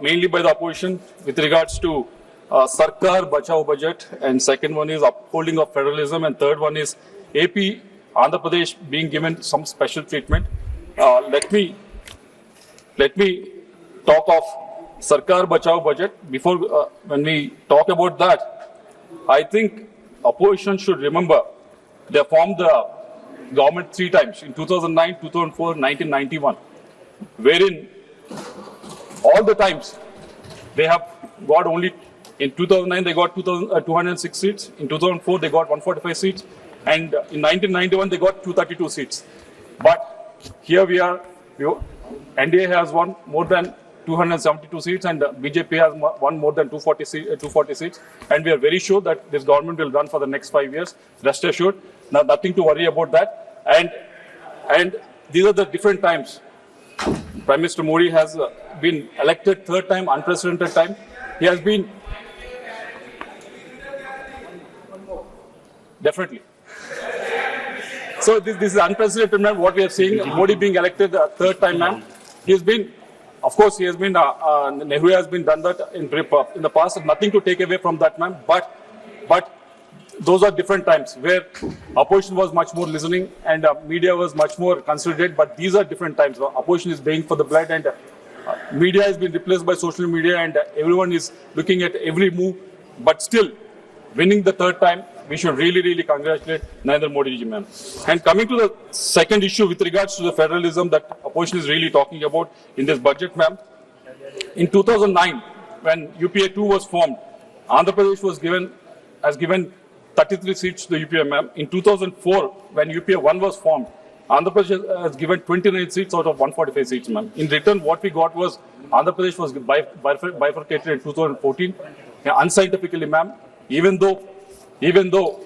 mainly by the opposition with regards to Sarkar Bachao budget, and second one is upholding of federalism, and third one is AP, Andhra Pradesh being given some special treatment. Let me talk of Sarkar Bachao budget. Before, when we talk about that, I think opposition should remember they formed the government three times, in 2009, 2004, 1991, wherein all the times they have got only, in 2009 they got 206 seats, in 2004 they got 145 seats, and in 1991 they got 232 seats. But here we are, NDA has won more than 272 seats, and BJP has won more than 240 seats, and we are very sure that this government will run for the next 5 years. Rest assured, now nothing to worry about that. And these are the different times. Prime Minister Modi has been elected third time, unprecedented time. He has been definitely. So this is unprecedented, ma'am. What we are seeing, Modi being elected third time, ma'am. He has been. Of course, he has been, Nehru has been done that in the past. Nothing to take away from that, ma'am. But those are different times where opposition was much more listening and media was much more considerate. But these are different times. Opposition is paying for the blood, and media has been replaced by social media, and everyone is looking at every move. But still, winning the third time, we should really congratulate Narendra Modi ji, ma'am. And coming to the second issue with regards to the federalism that opposition is really talking about in this budget, ma'am. In 2009, when UPA 2 was formed, Andhra Pradesh was given 33 seats to the UPA, ma'am. In 2004, when UPA 1 was formed, Andhra Pradesh has given 29 seats out of 145 seats, ma'am. In return, what we got was Andhra Pradesh was bifurcated in 2014, unscientifically, ma'am. Even though in the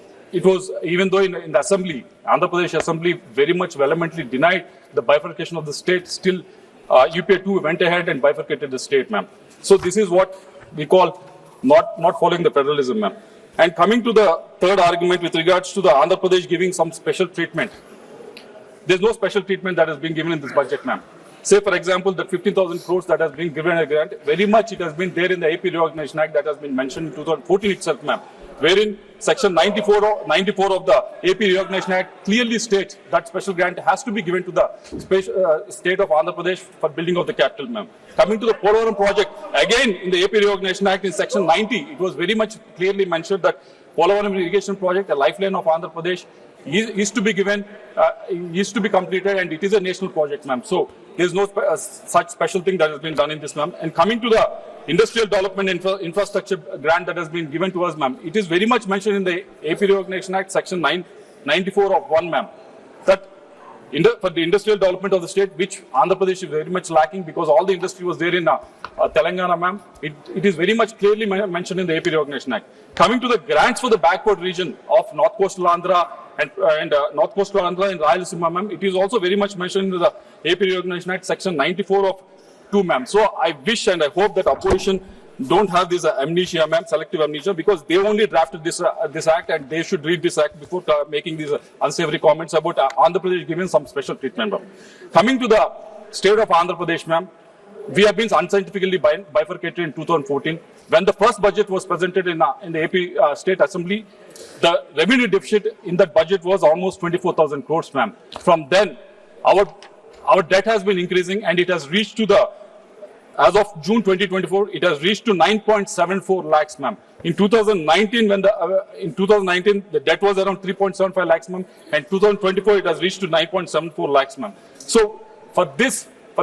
assembly, Andhra Pradesh assembly very much vehemently denied the bifurcation of the state, still UPA 2 went ahead and bifurcated the state, ma'am. So this is what we call not following the federalism, ma'am. And coming to the third argument with regards to the Andhra Pradesh giving some special treatment. There's no special treatment that has been given in this budget, ma'am. Say, for example, the 15,000 crores that has been given a grant, very much it has been there in the AP Reorganization Act that has been mentioned in 2014 itself, ma'am, wherein Section 94 of the AP Reorganization Act clearly states that special grant has to be given to the state of Andhra Pradesh for building of the capital, ma'am. Coming to the Polavaram project, again in the AP Reorganization Act in Section 90, it was very much clearly mentioned that Polavaram irrigation project, a lifeline of Andhra Pradesh, is to be given, is to be completed, and it is a national project, ma'am. So there is no such special thing that has been done in this, ma'am. And coming to the industrial development infrastructure grant that has been given to us, ma'am, it is very much mentioned in the AP Reorganization Act, Section 94 of 1, ma'am, that for the industrial development of the state, which Andhra Pradesh is very much lacking because all the industry was there in Telangana, ma'am. It is very much clearly mentioned in the AP Reorganization Act. Coming to the grants for the backward region of North Coastal Andhra and North Coastal Andhra and Rayalaseema, ma'am, it is also very much mentioned in the AP Reorganization Act, Section 94 of 2, ma'am. So I wish and I hope that opposition don't have this amnesia, ma'am, selective amnesia, because they only drafted this act, and they should read this act before making these unsavory comments about Andhra Pradesh giving some special treatment, ma'am. Coming to the state of Andhra Pradesh, ma'am, we have been unscientifically bifurcated in 2014. When the first budget was presented in the AP State Assembly, the revenue deficit in that budget was almost 24,000 crores, ma'am. From then, our debt has been increasing, and it has reached to as of June 2024, it has reached to 9.74 lakhs, ma'am. In 2019, the debt was around 3.75 lakhs, ma'am, and 2024 it has reached to 9.74 lakhs, ma'am. So for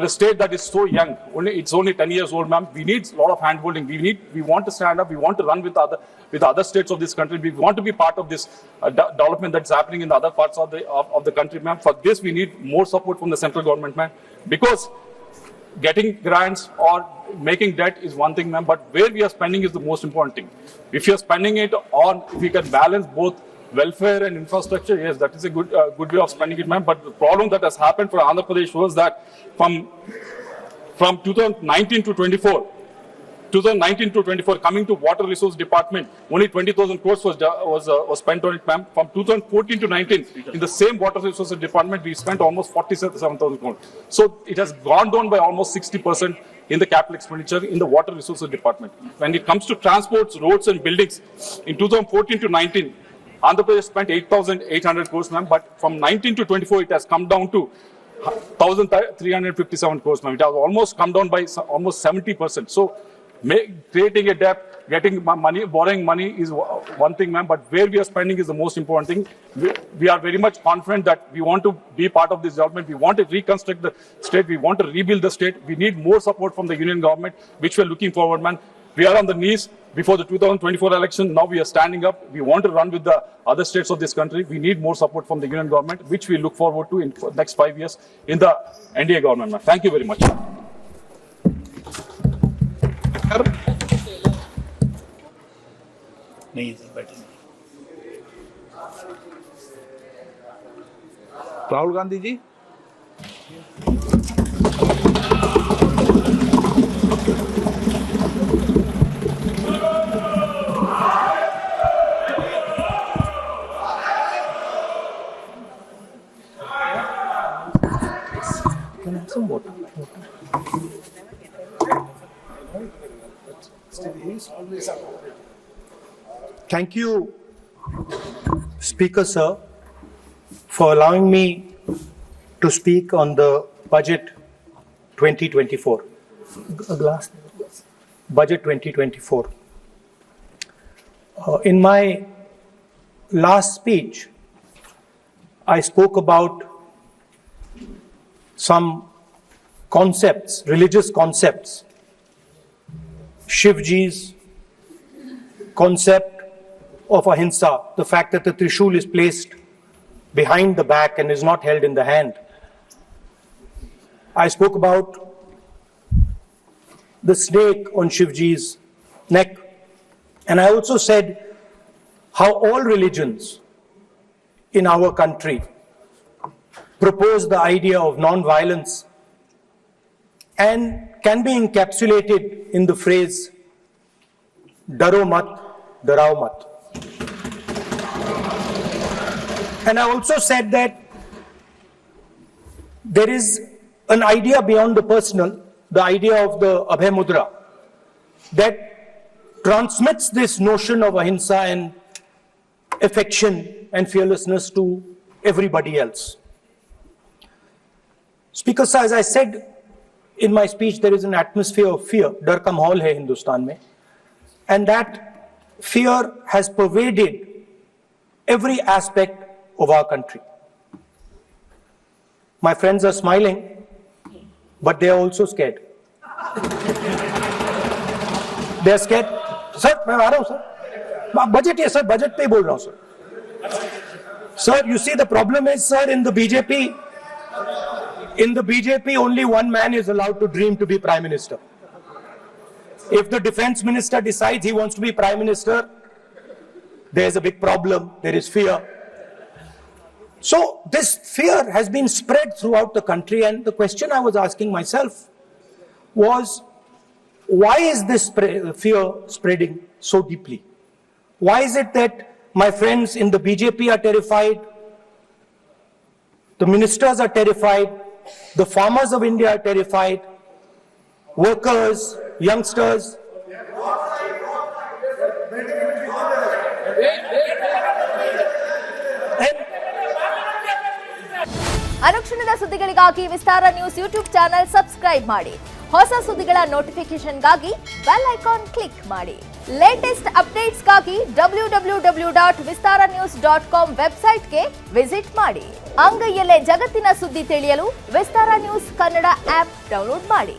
a state that is so young, it's only 10 years old, ma'am, we need a lot of hand-holding. We want to stand up. We want to run with other states of this country. We want to be part of this development that's happening in the other parts of the country, ma'am. For this, we need more support from the central government, ma'am, because getting grants or making debt is one thing, ma'am, but where we are spending is the most important thing. If you are spending it on, if we can balance both welfare and infrastructure, yes, that is a good way of spending it, ma'am. But the problem that has happened for Andhra Pradesh was that from 2019 to 24, coming to Water Resource Department, only 20,000 crores was spent on it, ma'am. From 2014 to 19, in the same Water Resources Department, we spent almost 47,000 crores. So it has gone down by almost 60%. in the capital expenditure in the water resources department. When it comes to transports, roads and buildings, in 2014 to 19, Andhra Pradesh spent 8,800 crores, ma'am, but from 19 to 24, it has come down to 1,357 crores, ma'am. It has almost come down by almost 70%. So, creating a debt, getting money, borrowing money is one thing, ma'am, but where we are spending is the most important thing. We are very much confident that we want to be part of this development. We want to reconstruct the state. We want to rebuild the state. We need more support from the union government, which we are looking forward, man. We are on the knees before the 2024 election. Now we are standing up. We want to run with the other states of this country. We need more support from the union government, which we look forward to in the next 5 years in the NDA government, man. Thank you very much. Rahul Gandhi ji, can I have some water? Thank you, Speaker Sir, for allowing me to speak on the budget 2024. Budget 2024. In my last speech, I spoke about some concepts, religious concepts. Shivji's concept of ahimsa, the fact that the trishul is placed behind the back and is not held in the hand. I spoke about the snake on Shivji's neck. And I also said how all religions in our country propose the idea of non-violence and can be encapsulated in the phrase, Daro mat, darao mat. And I also said that there is an idea beyond the personal, the idea of the Abhay Mudra, that transmits this notion of ahimsa and affection and fearlessness to everybody else. Speaker sir, as I said in my speech, there is an atmosphere of fear. Dar ka mahol hai Hindustan mein. And that fear has pervaded every aspect of our country. My friends are smiling, but they are also scared. They are scared. Sir, मैं आ रहा हूँ sir. Budget है sir, budget पे बोल रहा हूँ sir. Sir, you see the problem is sir, in the BJP only one man is allowed to dream to be Prime Minister. If the defense minister decides he wants to be Prime Minister, there is a big problem, there is fear. So this fear has been spread throughout the country, and the question I was asking myself was, why is this fear spreading so deeply? Why is it that my friends in the BJP are terrified, the ministers are terrified, the farmers of India are terrified, workers, youngsters? ಅನುಕ್ಷಣದ ಸುದ್ದಿಗಳಿಗಾಗಿ ವಿಸ್ತಾರ news YouTube channel subscribe ಮಾಡಿ. ಹೊಸ ಸುದ್ದಿಗಳ ನೋಟಿಫಿಕೇಶನ್ಗಾಗಿ bell icon click ಮಾಡಿ. Latest ಅಪ್ಡೇಟ್ಸ್ಗಾಗಿ www.vistaranews.com ವೆಬ್ಸೈಟ್ಗೆ visit ಮಾಡಿ. ಅಂಗೈಯಲ್ಲೇ ಜಗತ್ತಿನ ಸುದ್ದಿ ತಿಳಿಯಲು ವಿಸ್ತಾರ ನ್ಯೂಸ್ ಕನ್ನಡ ಆಪ್ ಡೌನ್ಲೋಡ್ ಮಾಡಿ.